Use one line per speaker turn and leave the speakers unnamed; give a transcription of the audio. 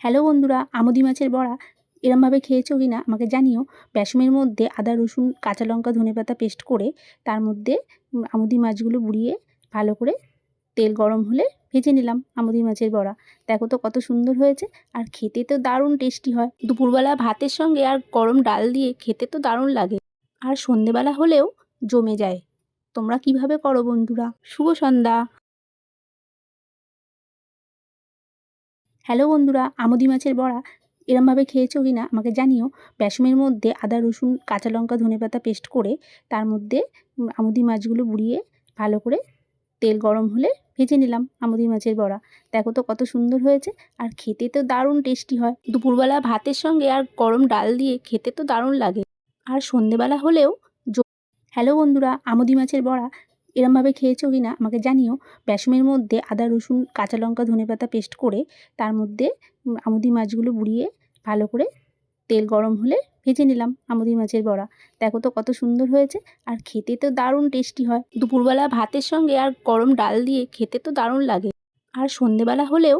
Hello বন্ধুরা, আমুদি মাছের বড়া এরমভাবে খেয়েছো কি না আমাকে জানিও। বেসনের মধ্যে আদা, রসুন, কাঁচা লঙ্কা, ধনেপাতা পেস্ট করে তার মধ্যে আমুদি মাছগুলো বুড়িয়ে ভালো করে তেল গরম হলে ভেজে নিলাম আমুদি মাছের বড়া। দেখো তো কত সুন্দর হয়েছে, আর খেতে তো দারুণ টেস্টি হয়। দুপুরবেলা ভাতের সঙ্গে আর গরম ডাল দিয়ে খেতে তো দারুণ লাগে, আর সন্ধেবেলা হলেও জমে যায়। তোমরা কিভাবে করো বন্ধুরা? শুভ সন্ধ্যা। হ্যালো বন্ধুরা, আমুদি মাছের বড়া এরমভাবে খেয়েছো কি না আমাকে জানিও। বেসনের মধ্যে আদা, রসুন, কাঁচা লঙ্কা, ধনেপাতা পেস্ট করে তার মধ্যে আমুদি মাছগুলো বুড়িয়ে ভালো করে তেল গরম হলে ভেজে নিলাম আমুদি মাছের বড়া। দেখো তো কত সুন্দর হয়েছে, আর খেতে তো দারুণ টেস্টি হয়। দুপুরবেলা ভাতের সঙ্গে আর গরম ডাল দিয়ে খেতে তো দারুণ লাগে, আর সন্ধেবেলা হলেও হ্যালো বন্ধুরা, আমুদি মাছের বড়া এরমভাবে খেয়েছো কি না আমাকে জানিও। বেসনের মধ্যে আদা, রসুন, কাঁচা লঙ্কা, ধনেপাতা পেস্ট করে তার মধ্যে আমুদি মাছগুলো বুড়িয়ে ভালো করে তেল গরম হলে ভেজে নিলাম আমুদি মাছের বড়া। দেখো তো কত সুন্দর হয়েছে, আর খেতে তো দারুণ টেস্টি হয়। দুপুরবেলা ভাতের সঙ্গে আর গরম ডাল দিয়ে খেতে তো দারুণ লাগে, আর সন্ধেবেলা হলেও